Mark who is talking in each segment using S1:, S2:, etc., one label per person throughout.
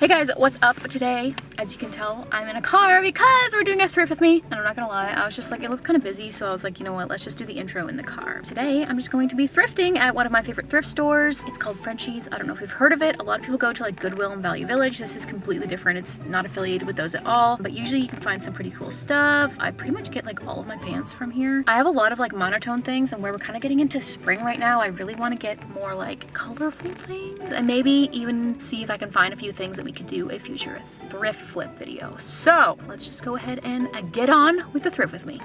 S1: guys, what's up today? As you can tell, I'm in a car because we're doing a thrift with me. And I'm not gonna lie, I was just like, it looked kind of busy, so I was like, you know what, let's just do the intro in the car. Today, I'm just going to be thrifting at one of my favorite thrift stores. It's called Frenchie's. I don't know if you've heard of it. A lot of people go to like Goodwill and Value Village. This is completely different. It's not affiliated with those at all, but usually you can find some pretty cool stuff. I pretty much get like all of my pants from here. I have a lot of like monotone things, and where we're kind of getting into spring right now, I really want to get more like colorful things and maybe even see if I can find a few things that we could do a future thrift flip video. So let's just go ahead and get on with the thrift with me.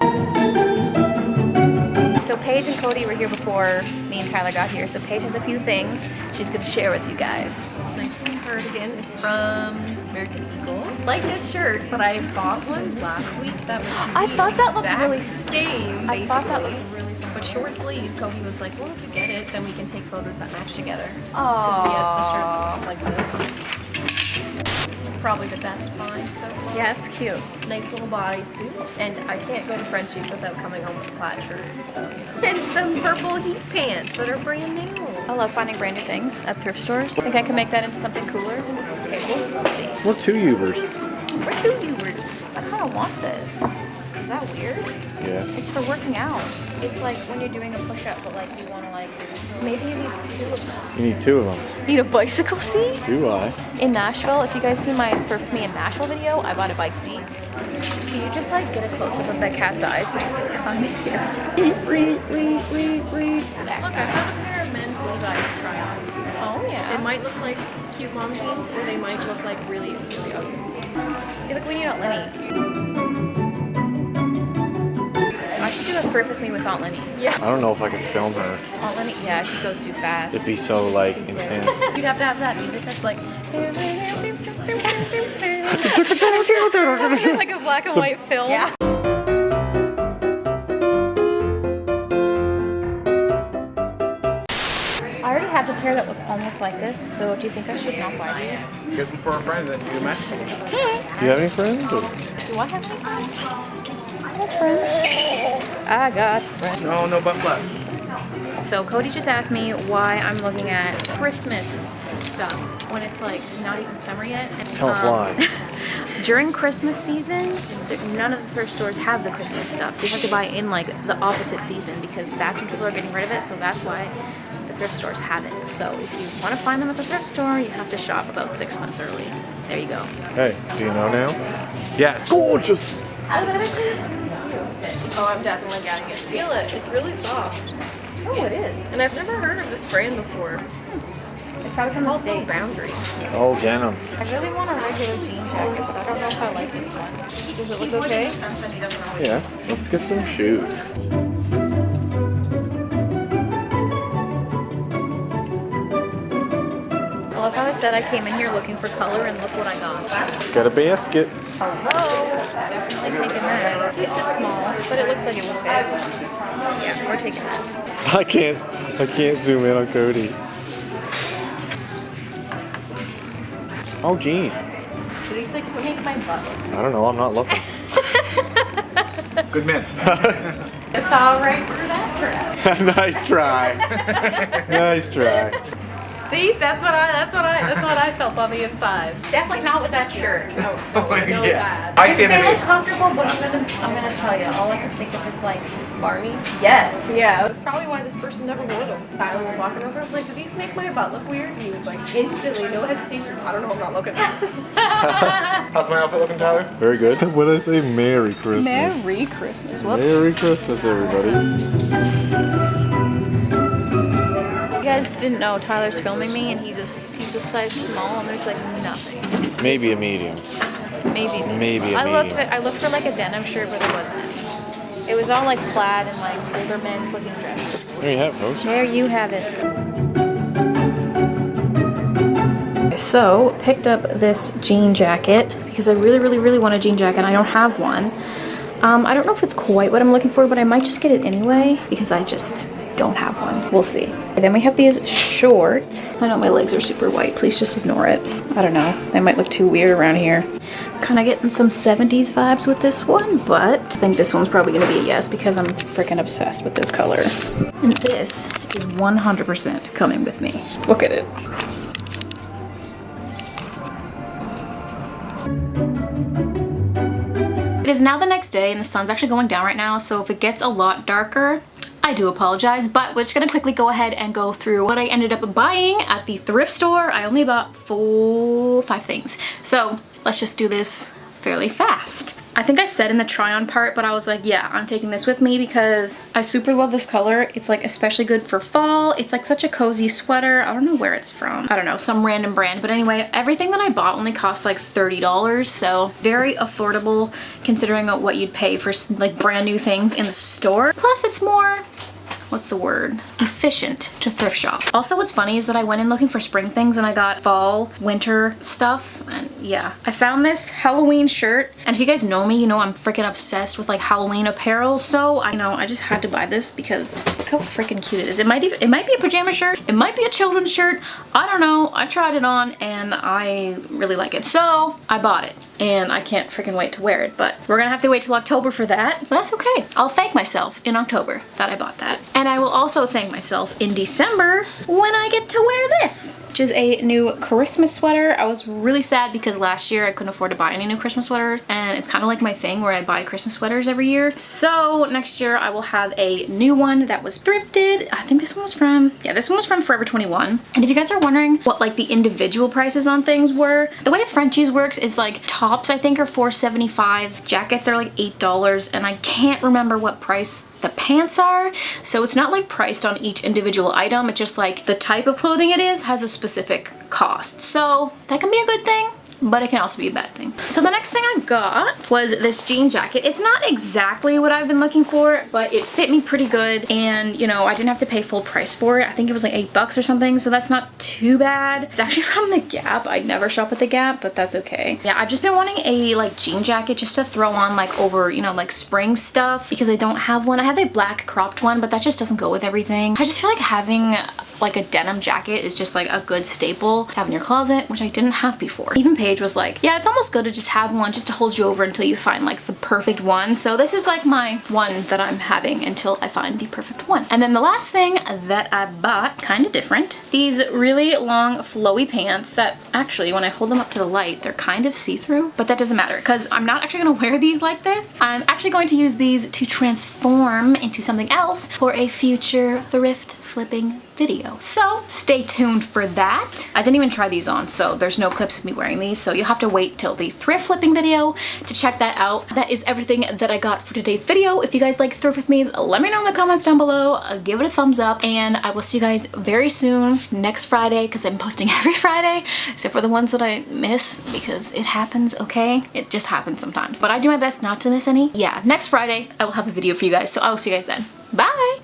S1: So Paige and Cody were here before me and Tyler got here. So Paige has a few things she's gonna share with you guys.
S2: Nice little cardigan. It's from American Eagle. Like this shirt, but I bought one last week that was
S1: I thought that looked really
S2: same.
S1: I thought that looked
S2: really fun. But short sleeves. Cody was like, well, if you get it, then we can take photos that match together.
S1: Aww.
S2: Like this. This is probably the best find so far.
S1: Yeah, it's cute.
S2: Nice little bodysuit. And I can't go to Frenchie's without coming home with a plaid shirt. So. And some purple heat pants that are brand new.
S1: I love finding brand new things at thrift stores. Think I can make that into something cooler? Okay, we'll see.
S3: We're two Ubers.
S1: We're two Ubers. I kind of want this. Is that weird?
S3: Yeah.
S1: It's for working out. It's like when you're doing a push-up, but like you want to like, maybe you need two of them.
S3: You need two of them.
S1: Need a bicycle seat?
S3: Do I?
S1: In Nashville, if you guys see my For Me in Nashville video, I bought a bike seat. Can you just like get a close-up of that cat's eyes because it's kind of scary?
S2: Look, I have a pair of men's Levi's to try on.
S1: Oh yeah.
S2: They might look like cute mom jeans, or they might look like really, really ugly.
S1: Hey, look, we need Aunt Lenny. I should do a thrift with me with Aunt Lenny.
S2: Yeah.
S3: I don't know if I could film her.
S1: Aunt Lenny, yeah, she goes too fast.
S3: It'd be so like intense.
S1: You'd have to have that music that's like like a black and white film.
S2: Yeah.
S1: I already have a pair that looks almost like this, so do you think I should not buy these?
S4: Get them for a friend that you match them.
S3: Do you have any friends? Or?
S1: Do I have any friends? I have friends. I got friends.
S4: No butt flaps.
S1: So Cody just asked me why I'm looking at Christmas stuff when it's like not even summer yet. And,
S3: Tell us why.
S1: During Christmas season, none of the thrift stores have the Christmas stuff, so you have to buy in like the opposite season because that's when people are getting rid of it. So that's why the thrift stores have it. So if you want to find them at the thrift store, you have to shop about 6 months early. There you go.
S3: Hey, do you know now?
S4: Yes.
S3: Gorgeous.
S2: Oh, that actually is really cute. Oh, I'm definitely getting it. Feel it. It's really soft.
S1: Oh, it is.
S2: And I've never heard of this brand before.
S1: It's probably
S2: It's
S1: from the
S2: called No
S1: States.
S2: Boundaries.
S3: Oh, denim.
S1: I really want a regular jean jacket, but I don't know if I like this one. Does it look okay?
S3: Yeah. Let's get some shoes.
S1: I love how I said I came in here looking for color, and look what I got.
S3: Got a basket.
S1: Hello. Definitely taking that. This is small, but it looks like it will fit. Yeah, we're taking that.
S3: I can't zoom in on Cody. Oh, geez.
S2: So these like make my butt.
S3: I don't know. I'm not looking.
S4: Good man.
S2: It's all right for that.
S3: Nice try. Nice try.
S2: See, that's what I felt on the inside. Definitely not with that shirt. No
S4: Yeah.
S2: bad.
S4: I see
S1: They
S4: it.
S1: look comfortable, but I'm gonna tell you, all I can think of is like
S2: Barney.
S1: yes.
S2: Yeah, that's probably why this person never wore them. Tyler was walking over, I was like, do these make my butt look weird? And he was like, instantly, no hesitation. I don't know, I'm not looking.
S4: How's my outfit looking, Tyler?
S3: Very good. What did I say? Merry Christmas.
S1: Merry Christmas. Whoops.
S3: Merry Christmas, everybody.
S1: You guys didn't know Tyler's filming me, and he's a size small, and there's like nothing.
S3: Maybe a medium.
S1: Maybe.
S3: a
S1: I looked for like a denim shirt, but there wasn't any. It was all like plaid and like older men's looking dresses.
S3: There you have it, folks.
S1: There you have it. So picked up this jean jacket because I really want a jean jacket. I don't have one. I don't know if it's quite what I'm looking for, but I might just get it anyway because I just don't have one. We'll see. And then we have these shorts. I know my legs are super white. Please just ignore it. I don't know. They might look too weird around here. Kind of getting some 70s vibes with this one, but I think this one's probably going to be a yes because I'm freaking obsessed with this color. And this is 100% coming with me. Look at it. is now the next day and the sun's actually going down right now, so if it gets a lot darker, I do apologize, but we're just gonna quickly go ahead and go through what I ended up buying at the thrift store. I only bought 5 things. So let's just do this fairly fast. I think I said in the try on part, but I was like, yeah, I'm taking this with me because I super love this color. It's like especially good for fall. It's like such a cozy sweater. I don't know where it's from. I don't know, some random brand. But anyway, everything that I bought only cost like $30. So very affordable considering what you'd pay for like brand new things in the store. Plus it's more, what's the word? Efficient to thrift shop. Also, what's funny is that I went in looking for spring things and I got fall, winter stuff. And yeah, I found this Halloween shirt. And if you guys know me, you know I'm freaking obsessed with like Halloween apparel. So I know I just had to buy this because look how freaking cute it is. It might be a pajama shirt. It might be a children's shirt. I don't know. I tried it on and I really like it. So I bought it and I can't freaking wait to wear it. But we're gonna have to wait till October for that. But that's okay. I'll thank myself in October that I bought that. And I will also thank myself in December when I get to wear this, which is a new Christmas sweater. I was really sad because last year I couldn't afford to buy any new Christmas sweaters, and it's kind of like my thing where I buy Christmas sweaters every year. So next year I will have a new one that was thrifted. I think this one was from, yeah, this one was from Forever 21. And if you guys are wondering what like the individual prices on things were, the way Frenchies works is like tops I think are $4.75, jackets are like $8, and I can't remember what price the pants are, so it's not like priced on each individual item. It's just like the type of clothing it is has a specific cost, so that can be a good thing, but it can also be a bad thing. So the next thing I got was this jean jacket. It's not exactly what I've been looking for, but it fit me pretty good, and you know, I didn't have to pay full price for it. I think it was like $8 or something, so that's not too bad. It's actually from the Gap. I never shop at the Gap, but that's okay. Yeah, I've just been wanting a like jean jacket just to throw on like over, you know, like spring stuff because I don't have one. I have a black cropped one, but that just doesn't go with everything. I just feel like having like a denim jacket is just like a good staple to have in your closet, which I didn't have before. Even Paige was like, yeah, it's almost good to just have one just to hold you over until you find like the perfect one. So this is like my one that I'm having until I find the perfect one. And then the last thing that I bought, kind of different, these really long flowy pants that actually when I hold them up to the light, they're kind of see-through, but that doesn't matter because I'm not actually gonna wear these like this. I'm actually going to use these to transform into something else for a future thrift flipping video. So stay tuned for that. I didn't even try these on, so there's no clips of me wearing these, so you'll have to wait till the thrift flipping video to check that out. That is everything that I got for today's video. If you guys like thrift with me, let me know in the comments down below. Give it a thumbs up, and I will see you guys very soon next Friday because I'm posting every Friday except for the ones that I miss because it happens, okay? It just happens sometimes, but I do my best not to miss any. Yeah, next Friday I will have a video for you guys, so I will see you guys then. Bye!